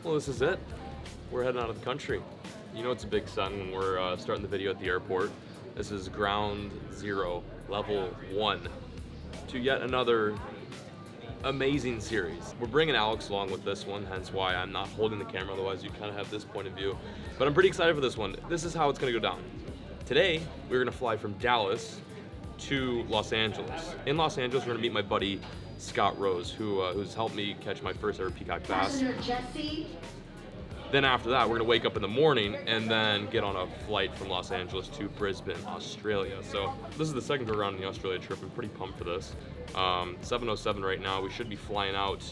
Well, this is it. We're heading out of the country. You know it's a big sun when we're starting the video at the airport. This is ground zero, level 1, to yet another amazing series. We're bringing Alex along with this one, hence why I'm not holding the camera, otherwise you kind of have this point of view. But I'm pretty excited for this one. This is how it's gonna go down. Today, we're gonna fly from Dallas to Los Angeles. In Los Angeles, we're gonna meet my buddy, Scott Rose, who's helped me catch my first ever peacock bass. Then after that, we're gonna wake up in the morning and then get on a flight from Los Angeles to Brisbane, Australia. So this is the second go around in the Australia trip. I'm pretty pumped for this. 7:07 right now. We should be flying out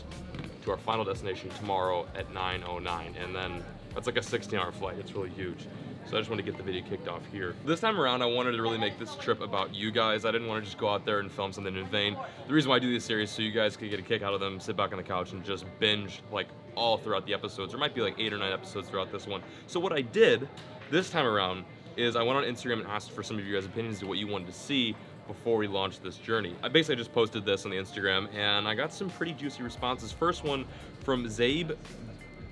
to our final destination tomorrow at 9:09, and then that's like a 16-hour flight. It's really huge. So I just want to get the video kicked off here. This time around, I wanted to really make this trip about you guys. I didn't want to just go out there and film something in vain. The reason why I do these series is so you guys could get a kick out of them, sit back on the couch and just binge like all throughout the episodes. There might be like 8 or 9 episodes throughout this one. So what I did this time around is I went on Instagram and asked for some of you guys' opinions of what you wanted to see before we launched this journey. I basically just posted this on the Instagram and I got some pretty juicy responses. First one from Zabe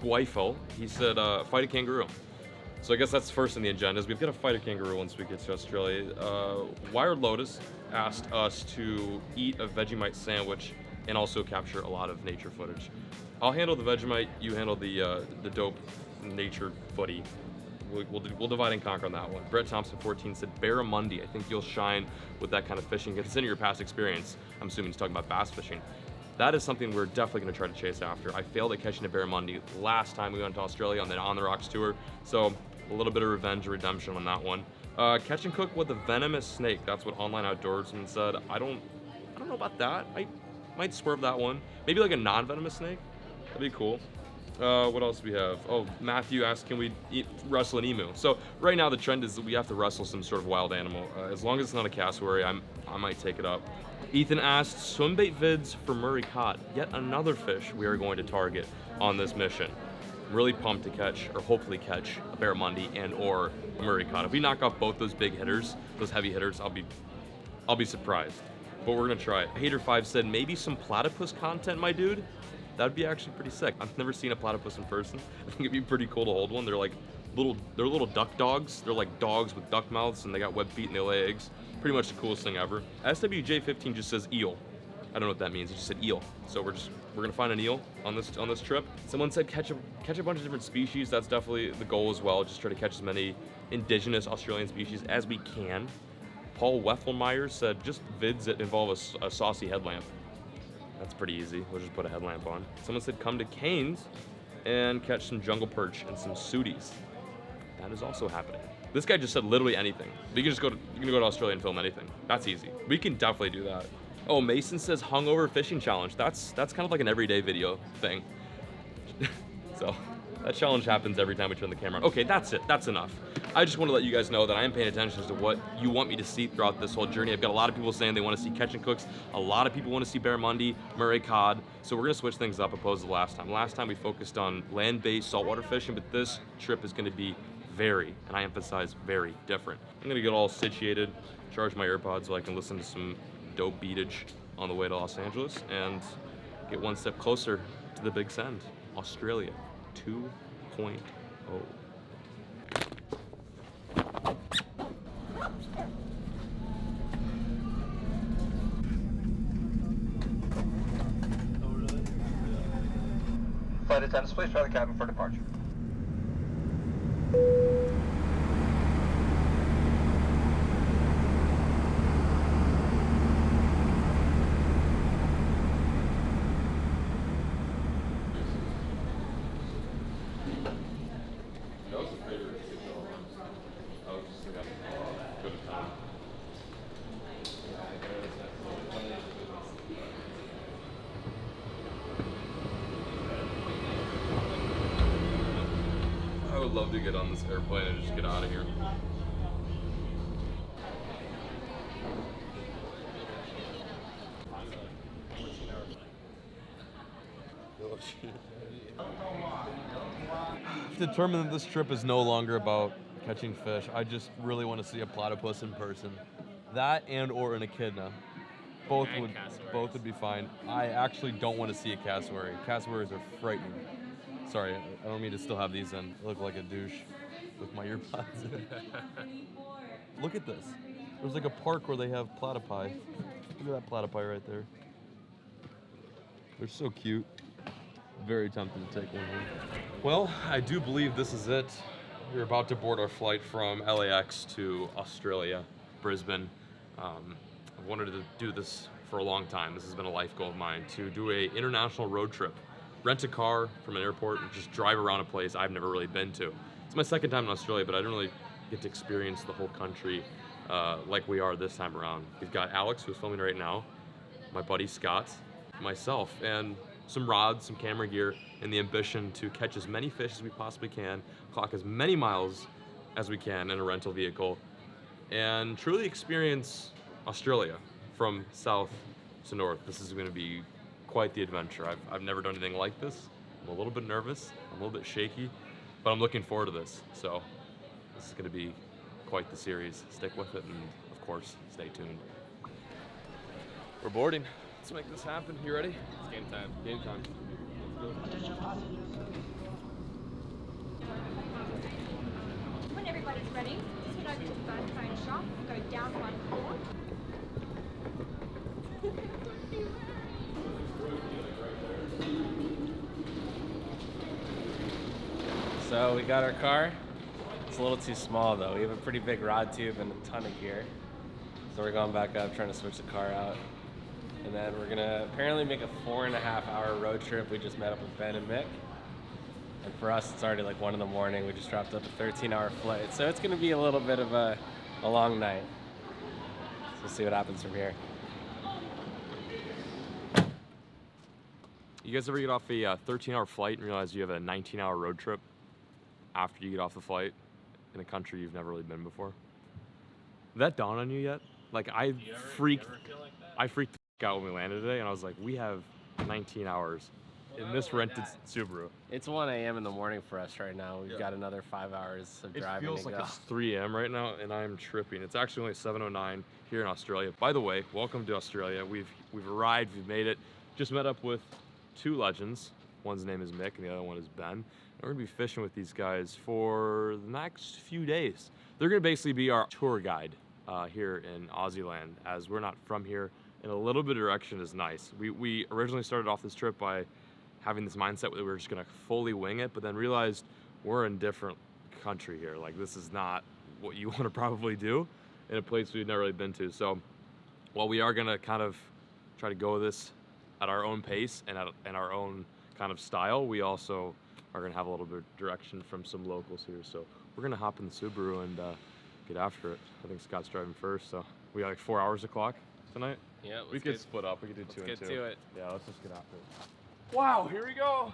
Blackwell. He said, fight a kangaroo. So I guess that's first in the agendas. We've got to fight a kangaroo once we get to Australia. Wired Lotus asked us to eat a Vegemite sandwich and also capture a lot of nature footage. I'll handle the Vegemite, you handle the dope nature footy. We'll divide and conquer on that one. Brett Thompson 14 said, Barramundi, I think you'll shine with that kind of fishing. Considering your past experience, I'm assuming he's talking about bass fishing. That is something we're definitely going to try to chase after. I failed at catching a Barramundi last time we went to Australia on the On the Rocks tour, so a little bit of revenge or redemption on that one. Catch and cook with a venomous snake. That's what Online Outdoorsman said. I don't know about that. I might swerve that one. Maybe like a non-venomous snake. That'd be cool. What else do we have? Oh, Matthew asked, can we wrestle an emu? So right now the trend is that we have to wrestle some sort of wild animal. As long as it's not a cassowary, I might take it up. Ethan asked, swimbait vids for Murray cod. Yet another fish we are going to target on this mission. I'm really pumped to catch, or hopefully catch, a barramundi and or a Murray cod. If we knock off both those big hitters, those heavy hitters, I'll be surprised. But we're gonna try it. Hater5 said, maybe some platypus content, my dude. That'd be actually pretty sick. I've never seen a platypus in person. I think it'd be pretty cool to hold one. They're like little duck dogs. They're like dogs with duck mouths and they got webbed feet and they lay eggs. Pretty much the coolest thing ever. SWJ15 just says eel. I don't know what that means. He just said eel. So we're gonna find an eel on this trip. Someone said catch a bunch of different species. That's definitely the goal as well. Just try to catch as many indigenous Australian species as we can. Paul Weffelmeyer said just vids that involve a saucy headlamp. That's pretty easy. We'll just put a headlamp on. Someone said come to Cairns and catch some jungle perch and some sooties. That is also happening. This guy just said literally anything. You can go to Australia and film anything. That's easy. We can definitely do that. Oh, Mason says hungover fishing challenge. That's kind of like an everyday video thing. So that challenge happens every time we turn the camera on. Okay, that's it. That's enough. I just want to let you guys know that I am paying attention to what you want me to see throughout this whole journey. I've got a lot of people saying they want to see catch and cooks. A lot of people want to see barramundi, Murray cod. So we're going to switch things up opposed to the last time. Last time we focused on land-based saltwater fishing, but this trip is going to be very, and I emphasize very, different. I'm going to get all situated, charge my AirPods so I can listen to some dope beatage on the way to Los Angeles and get one step closer to the big send, Australia 2.0. Flight attendants, please try the cabin for departure. I would love to get on this airplane and just get out of here. I've determined that this trip is no longer about catching fish. I just really want to see a platypus in person. That and or an echidna. Both would be fine. I actually don't want to see a cassowary. Cassowaries are frightening. Sorry, I don't mean to still have these in. I look like a douche with my earpods in. Look at this. There's like a park where they have platypi. Look at that platypi right there. They're so cute. Very tempted to take one home. Well, I do believe this is it. We're about to board our flight from LAX to Australia, Brisbane. I've wanted to do this for a long time. This has been a life goal of mine, to do a international road trip. Rent a car from an airport and just drive around a place I've never really been to. It's my second time in Australia, but I didn't really get to experience the whole country like we are this time around. We've got Alex, who's filming right now, my buddy Scott, myself, and some rods, some camera gear, and the ambition to catch as many fish as we possibly can, clock as many miles as we can in a rental vehicle, and truly experience Australia from south to north. This is going to be quite the adventure. I've never done anything like this. I'm a little bit nervous, I'm a little bit shaky, but I'm looking forward to this. So this is going to be quite the series. Stick with it, and of course, stay tuned. We're boarding. Let's make this happen. You ready? It's game time. Game time. When everybody's ready, just head over to the phone shop, go down one floor. So we got our car. It's a little too small though. We have a pretty big rod tube and a ton of gear. So we're going back up, trying to switch the car out. And then we're gonna apparently make a 4.5-hour road trip. We just met up with Ben and Mick. And for us, it's already like 1 in the morning. We just dropped up a 13-hour flight. So it's gonna be a little bit of a long night. So we'll see what happens from here. You guys ever get off a 13-hour flight and realize you have a 19-hour road trip after you get off the flight in a country you've never really been before? Did that dawn on you yet? Like I freaked out when we landed today, and I was like, we have 19 hours in this rented Subaru. It's 1 a.m. in the morning for us right now. We've got another 5 hours of driving. It feels to like go. it's 3 a.m. right now, and I'm tripping. It's actually only 7:09 here in Australia. By the way, welcome to Australia. We've arrived. We've made it. Just met up with 2 legends. One's name is Mick, and the other one is Ben. And we're gonna be fishing with these guys for the next few days. They're gonna basically be our tour guide here in Aussie land, as we're not from here, and a little bit of direction is nice. We originally started off this trip by having this mindset that we were just gonna fully wing it, but then realized we're in a different country here. Like, this is not what you wanna probably do in a place we've never really been to. So while we are gonna kind of try to go this at our own pace and at our own kind of style, we also are gonna have a little bit of direction from some locals here. So we're gonna hop in the Subaru and get after it. I think Scott's driving first, so we got like 4 hours to clock tonight. Yeah, We could split up. We could do 2 and 2. Let's get to it. Yeah, let's just get after it. Wow, here we go.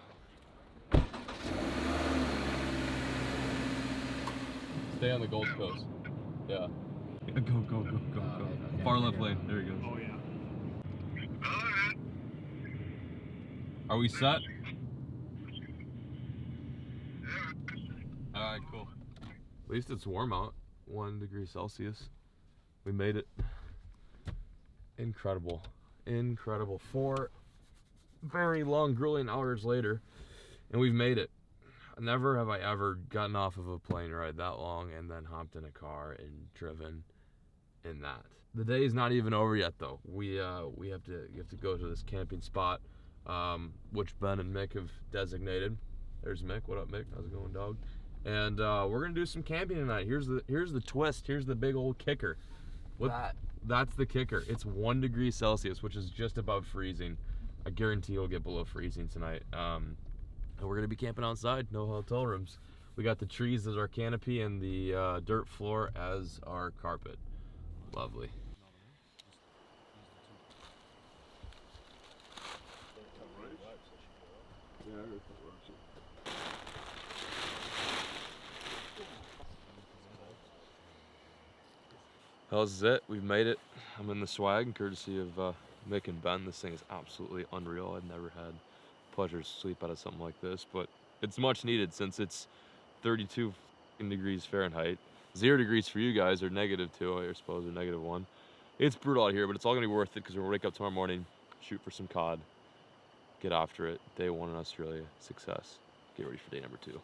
Stay on the Gold Coast. Yeah. Go. Far left lane. There you go. Oh yeah. Are we set? All right, cool. At least it's warm out. 1 degree Celsius. We made it. Incredible. 4 very long grueling hours later, and we've made it. Never have I ever gotten off of a plane ride that long and then hopped in a car and driven in that. The day is not even over yet though. We have to go to this camping spot, which Ben and Mick have designated. There's Mick. What up, Mick? How's it going, dog? And we're gonna do some camping tonight. Here's the twist. Here's the big old kicker. That's the kicker. It's 1 degree Celsius, which is just above freezing. I guarantee you'll get below freezing tonight. And we're gonna be camping outside. No hotel rooms. We got the trees as our canopy and the dirt floor as our carpet. Lovely. Well, this is it. We've made it. I'm in the swag, courtesy of Mick and Ben. This thing is absolutely unreal. I've never had the pleasure to sleep out of something like this, but it's much needed since it's 32 degrees Fahrenheit. 0 degrees for you guys, or -2, I suppose, or -1. It's brutal out here, but it's all gonna be worth it because we're gonna wake up tomorrow morning, shoot for some cod, get after it. Day 1 in Australia. Success. get ready for day number 2.